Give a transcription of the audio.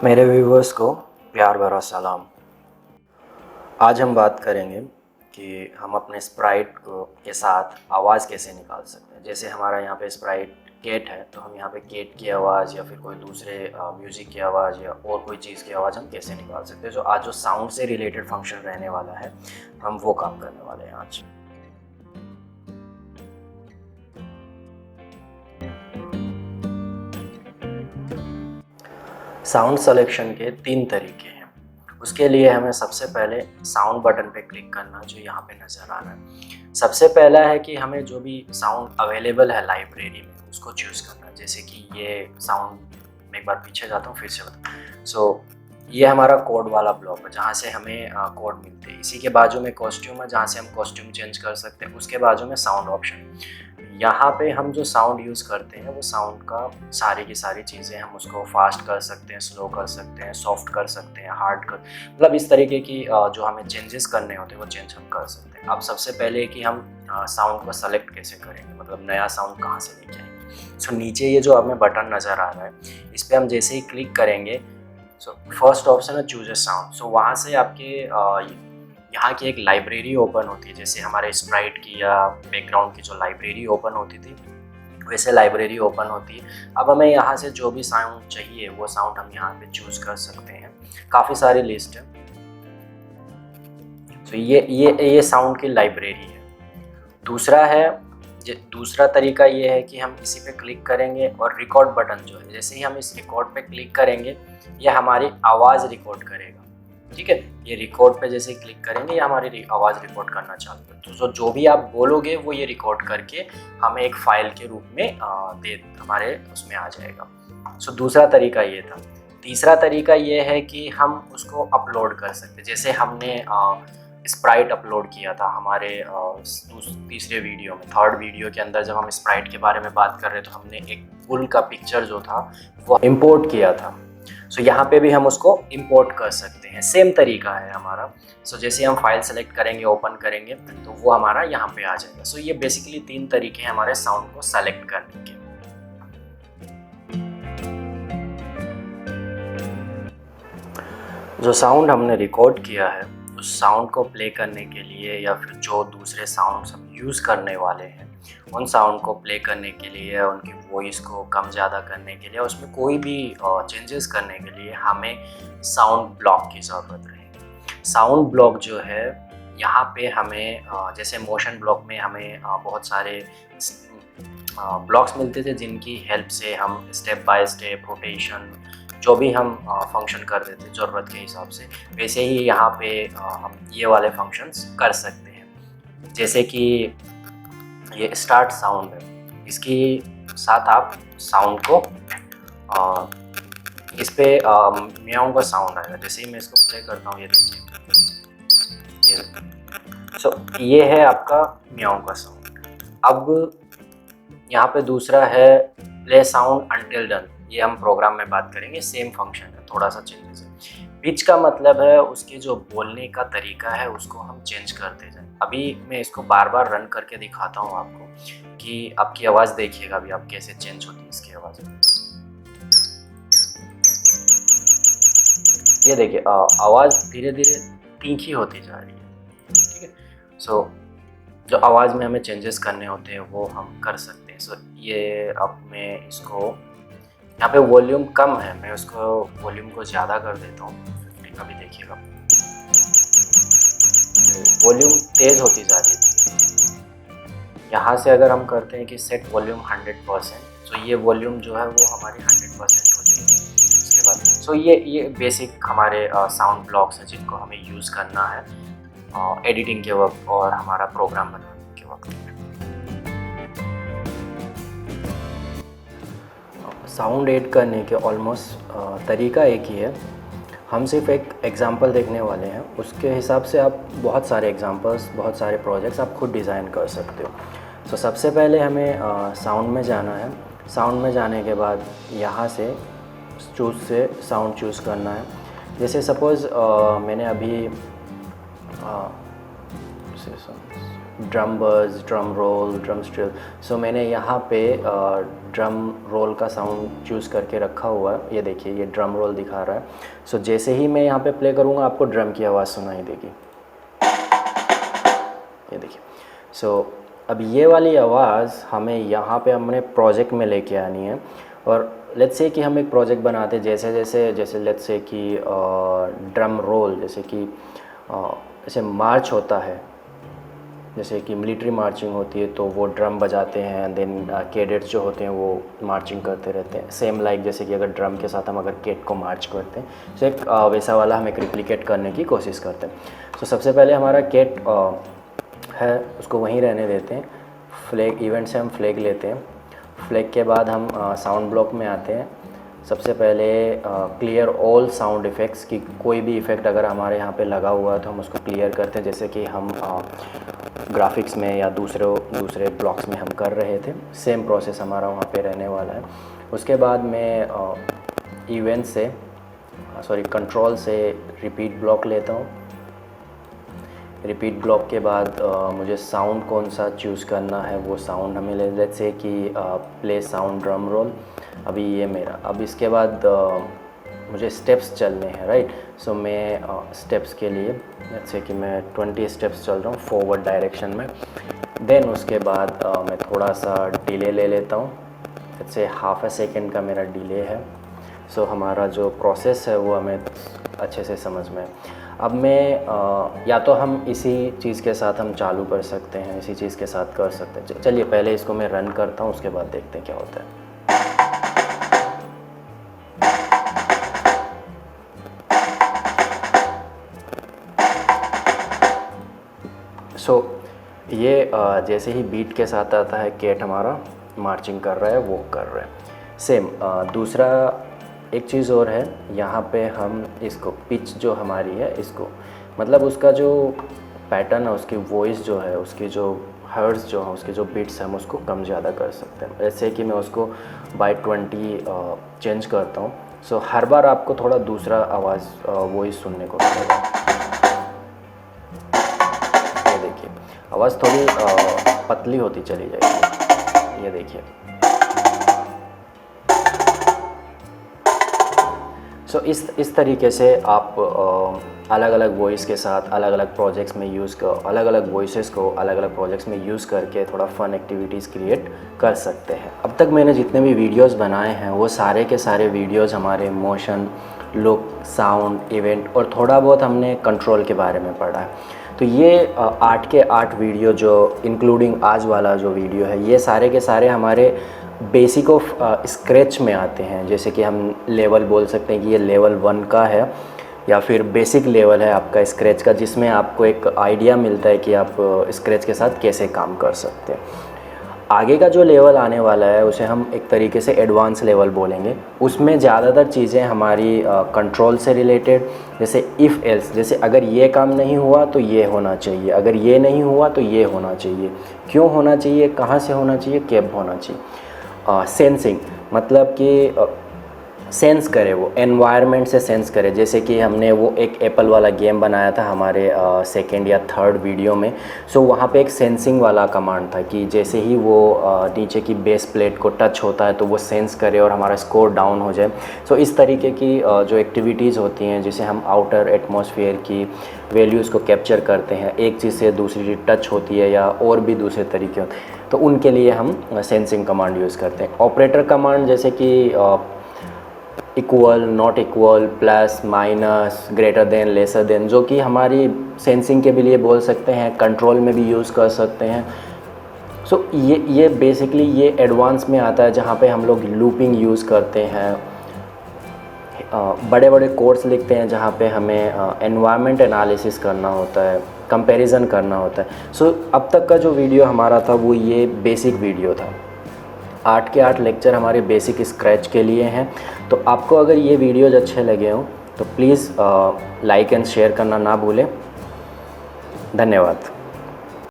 मेरे व्यूवर्स को प्यार भरा सलाम। आज हम बात करेंगे कि हम अपने स्प्राइट को के साथ आवाज़ कैसे निकाल सकते हैं। जैसे हमारा यहाँ पे स्प्राइट केट है, तो हम यहाँ पे केट की आवाज़ या फिर कोई दूसरे म्यूज़िक की आवाज़ या और कोई चीज़ की आवाज़ हम कैसे निकाल सकते हैं। जो आज जो साउंड से रिलेटेड फंक्शन रहने वाला है, हम वो काम करने वाले हैं आज। साउंड सिलेक्शन के 3 तरीके हैं। उसके लिए हमें सबसे पहले साउंड बटन पे क्लिक करना, जो यहाँ पे नज़र आ रहा है। सबसे पहला है कि हमें जो भी साउंड अवेलेबल है लाइब्रेरी में उसको चूज़ करना। जैसे कि ये साउंड, मैं एक बार पीछे जाता हूँ फिर से बताऊँ। ये हमारा कोड वाला ब्लॉक है जहाँ से हमें कोड मिलते हैं। इसी के बाजू में कॉस्ट्यूम है जहाँ से हम कॉस्ट्यूम चेंज कर सकते हैं। उसके बाजू में साउंड ऑप्शन। यहाँ पे हम जो साउंड यूज़ करते हैं वो साउंड का सारी की सारी चीज़ें हम उसको फास्ट कर सकते हैं, स्लो कर सकते हैं, सॉफ्ट कर सकते हैं, हार्ड कर, मतलब इस तरीके की जो हमें चेंजेस करने होते हैं वो चेंज हम कर सकते हैं। अब सबसे पहले कि हम साउंड को सेलेक्ट कैसे करेंगे, मतलब नया साउंड कहाँ से लेके आएंगे। सो नीचे ये जो हमें बटन नज़र आ रहा है, इस पर हम जैसे ही क्लिक करेंगे, सो फर्स्ट ऑप्शन है चूज अ साउंड। सो वहाँ से आपके यहाँ की एक लाइब्रेरी ओपन होती है। जैसे हमारे स्प्राइट की या बैकग्राउंड की जो लाइब्रेरी ओपन होती थी, वैसे लाइब्रेरी ओपन होती है। अब हमें यहाँ से जो भी साउंड चाहिए वो साउंड हम यहाँ पे चूज कर सकते हैं। काफ़ी सारी लिस्ट है। तो ये साउंड की लाइब्रेरी है। दूसरा तरीका ये है कि हम इसी पे क्लिक करेंगे और रिकॉर्ड बटन जो है, जैसे ही हम इस रिकॉर्ड पे क्लिक करेंगे ये हमारी आवाज़ रिकॉर्ड करेगा। ठीक है, ये रिकॉर्ड पे जैसे क्लिक करेंगे ये हमारी आवाज़ रिकॉर्ड करना चालू है। तो जो भी आप बोलोगे वो ये रिकॉर्ड करके हमें एक फाइल के रूप में हमारे उसमें आ जाएगा। सो दूसरा तरीका ये था। तीसरा तरीका ये है कि हम उसको अपलोड कर सकते हैं। जैसे हमने स्प्राइट अपलोड किया था हमारे तीसरे वीडियो में, थर्ड वीडियो के अंदर जब हम स्प्राइट के बारे में बात कर रहे थे तो हमने एक बुल का पिक्चर जो था वो इंपोर्ट किया था। सो यहाँ पे भी हम उसको इंपोर्ट कर सकते हैं। सेम तरीका है हमारा। सो जैसे हम फाइल सेलेक्ट करेंगे, ओपन करेंगे, तो वो हमारा यहाँ पे आ जाएगा। सो ये बेसिकली 3 तरीके हैं हमारे साउंड को सेलेक्ट करने के। जो साउंड हमने रिकॉर्ड किया है उस साउंड को प्ले करने के लिए या फिर जो दूसरे साउंड्स हम यूज़ करने वाले हैं उन साउंड को प्ले करने के लिए, उनकी वॉइस को कम ज़्यादा करने के लिए, उसमें कोई भी चेंजेस करने के लिए हमें साउंड ब्लॉक की ज़रूरत रहेगी। साउंड ब्लॉक जो है यहाँ पे हमें जैसे मोशन ब्लॉक में हमें बहुत सारे ब्लॉक्स मिलते थे जिनकी हेल्प से हम स्टेप बाय स्टेप रोटेशन जो भी हम फंक्शन कर देते ज़रूरत के हिसाब से, वैसे ही यहाँ पे हम ये वाले फंक्शंस कर सकते हैं। जैसे कि ये स्टार्ट साउंड है, इसके साथ आप साउंड को इस पे म्याऊं का साउंड आएगा। जैसे ही मैं इसको प्ले करता हूँ, ये देखिए, ये है आपका म्याऊं का साउंड। अब यहाँ पे दूसरा है प्ले साउंड अंटिल डन। ये हम प्रोग्राम में बात करेंगे, सेम फंक्शन है, थोड़ा सा चेंजेस है। पिच का मतलब है उसके जो बोलने का तरीका है उसको हम चेंज करते जाएं। अभी मैं इसको बार बार रन करके दिखाता हूँ आपको कि आपकी आवाज़ देखिएगा अभी आप कैसे चेंज होती है इसकी आवाज़। ये देखिए आवाज़ धीरे धीरे तीखी होती जा रही है। ठीक है, सो जो आवाज़ में हमें चेंजेस करने होते हैं वो हम कर सकते हैं। सो ये अब मैं इसको, यहाँ पे वॉल्यूम कम है, मैं उसको वॉल्यूम को ज़्यादा कर देता हूँ। अभी देखिएगा वॉल्यूम तेज़ होती जा रही है। यहाँ से अगर हम करते हैं कि सेट वॉल्यूम 100%, तो ये वॉल्यूम जो है वो हमारी 100% हो जाएगी। इसके बाद सो ये बेसिक हमारे साउंड ब्लॉक्स हैं जिनको हमें यूज़ करना है एडिटिंग के वक्त और हमारा प्रोग्राम बनाने के वक्त। साउंड ऐड करने के ऑलमोस्ट तरीका एक ही है। हम सिर्फ एक एग्ज़ाम्पल देखने वाले हैं, उसके हिसाब से आप बहुत सारे एग्ज़ाम्पल्स, बहुत सारे प्रोजेक्ट्स आप खुद डिज़ाइन कर सकते हो। सो सबसे पहले हमें साउंड में जाना है। साउंड में जाने के बाद यहाँ से चूज़ से साउंड चूज़ करना है। जैसे सपोज़ मैंने अभी ड्रम बस, ड्रम रोल, ड्रम स्ट्रिल। सो मैंने यहाँ पे ड्रम रोल का साउंड चूज़ करके रखा हुआ है। ये देखिए, ये ड्रम रोल दिखा रहा है। सो जैसे ही मैं यहाँ पे प्ले करूँगा आपको ड्रम की आवाज़ सुनाई देगी। ये देखिए। सो अब ये वाली आवाज़ हमें यहाँ पे हमने प्रोजेक्ट में लेके आनी है। और लेट्स से कि हम एक प्रोजेक्ट बनाते जैसे लेट्स से कि ड्रम रोल, जैसे मार्च होता है, जैसे कि मिलिट्री मार्चिंग होती है तो वो ड्रम बजाते हैं, देन कैडेट्स जो होते हैं वो मार्चिंग करते रहते हैं। सेम लाइक जैसे कि अगर ड्रम के साथ हम अगर कैट को मार्च करते हैं, तो एक वैसा वाला हम एक रिप्लिकेट करने की कोशिश करते हैं। तो सबसे पहले हमारा कैट है, उसको वहीं रहने देते हैं। फ्लैग इवेंट से हम फ्लैग लेते हैं। फ्लैग के बाद हम साउंड ब्लॉक में आते हैं। सबसे पहले क्लियर ऑल साउंड इफ़ेक्ट्स की कोई भी इफ़ेक्ट अगर हमारे यहाँ पे लगा हुआ है तो हम उसको क्लियर करते हैं, जैसे कि हम ग्राफिक्स में या दूसरे ब्लॉक्स में हम कर रहे थे। सेम प्रोसेस हमारा वहाँ पे रहने वाला है। उसके बाद मैं कंट्रोल से रिपीट ब्लॉक लेता हूँ। रिपीट ब्लॉक के बाद मुझे साउंड कौन सा चूज़ करना है वो साउंड हमें लेट्स से कि प्ले साउंड ड्रम रोल। अभी ये मेरा, अब इसके बाद मुझे स्टेप्स चलने हैं, राइट। सो मैं स्टेप्स के लिए लेट्स से कि मैं 20 स्टेप्स चल रहा हूँ फॉरवर्ड डायरेक्शन में। देन उसके बाद मैं थोड़ा सा डिले ले लेता हूँ, लेट्स से ½ सेकेंड का मेरा डिले है। सो हमारा जो प्रोसेस है वो हमें अच्छे से समझ में। अब मैं या तो हम इसी चीज़ के साथ हम चालू कर सकते हैं, इसी चीज़ के साथ कर सकते हैं। चलिए पहले इसको मैं रन करता हूँ, उसके बाद देखते हैं क्या होता है। सो ये जैसे ही बीट के साथ आता है कैट हमारा मार्चिंग कर रहा है, वॉक कर रहा है। सेम दूसरा एक चीज़ और है, यहाँ पे हम इसको पिच जो हमारी है इसको, मतलब उसका जो पैटर्न है, उसकी वॉइस जो है, उसकी जो हर्ट्ज़ जो है, उसके जो बीट्स हैं हम उसको कम ज़्यादा कर सकते हैं। जैसे कि मैं उसको बाय 20 चेंज करता हूँ। सो हर बार आपको थोड़ा दूसरा आवाज़ वॉइस सुनने को मिलेगा। ये देखिए आवाज़ थोड़ी पतली होती चली जाएगी। ये देखिए। सो इस तरीके से आप अलग अलग वॉइस के साथ अलग अलग प्रोजेक्ट्स में अलग अलग वॉइसेस को अलग अलग प्रोजेक्ट्स में यूज़ करके थोड़ा फ़न एक्टिविटीज़ क्रिएट कर सकते हैं। अब तक मैंने जितने भी वीडियोस बनाए हैं वो सारे के सारे वीडियोस हमारे मोशन, लुक, साउंड, इवेंट और थोड़ा बहुत हमने कंट्रोल के बारे में पढ़ा है। तो ये 8 के 8 वीडियो जो इंक्लूडिंग आज वाला जो वीडियो है, ये सारे के सारे हमारे बेसिक ऑफ स्क्रैच में आते हैं। जैसे कि हम लेवल बोल सकते हैं कि ये लेवल 1 का है या फिर बेसिक लेवल है आपका स्क्रैच का, जिसमें आपको एक आइडिया मिलता है कि आप स्क्रैच के साथ कैसे काम कर सकते हैं। आगे का जो लेवल आने वाला है उसे हम एक तरीके से एडवांस लेवल बोलेंगे। उसमें ज़्यादातर चीज़ें हमारी कंट्रोल से रिलेटेड, जैसे इफ़ एल्स, जैसे अगर ये काम नहीं हुआ तो ये होना चाहिए, अगर ये नहीं हुआ तो ये होना चाहिए, क्यों होना चाहिए, कहाँ से होना चाहिए, कब होना चाहिए। सेंसिंग मतलब कि सेंस करे, वो एनवायरनमेंट से सेंस करे। जैसे कि हमने वो एक एप्पल वाला गेम बनाया था हमारे सेकंड या थर्ड वीडियो में। सो वहाँ पे एक सेंसिंग वाला कमांड था कि जैसे ही वो नीचे की बेस प्लेट को टच होता है तो वो सेंस करे और हमारा स्कोर डाउन हो जाए। सो इस तरीके की जो एक्टिविटीज़ होती हैं, जिसे हम आउटर एटमॉस्फेयर की वैल्यूज़ को कैप्चर करते हैं, एक चीज़ से दूसरी चीज़ टच होती है या और भी दूसरे तरीके होते हैं, तो उनके लिए हम सेंसिंग कमांड यूज़ करते हैं। ऑपरेटर कमांड जैसे कि equal, not equal, plus, minus, greater than, lesser than, जो कि हमारी सेंसिंग के भी लिए बोल सकते हैं, कंट्रोल में भी यूज़ कर सकते हैं। सो ये बेसिकली ये एडवांस में आता है, जहाँ पे हम लोग लूपिंग यूज़ करते हैं, बड़े बड़े कोड्स लिखते हैं जहाँ पे हमें एनवायरनमेंट एनालिसिस करना होता है, कंपैरिजन करना होता है। सो अब तक का जो वीडियो हमारा था वो ये बेसिक वीडियो था। 8 के 8 लेक्चर हमारे बेसिक स्क्रैच के लिए हैं। तो आपको अगर ये वीडियोज़ अच्छे लगे हों तो प्लीज़ लाइक एंड शेयर करना ना भूलें। धन्यवाद।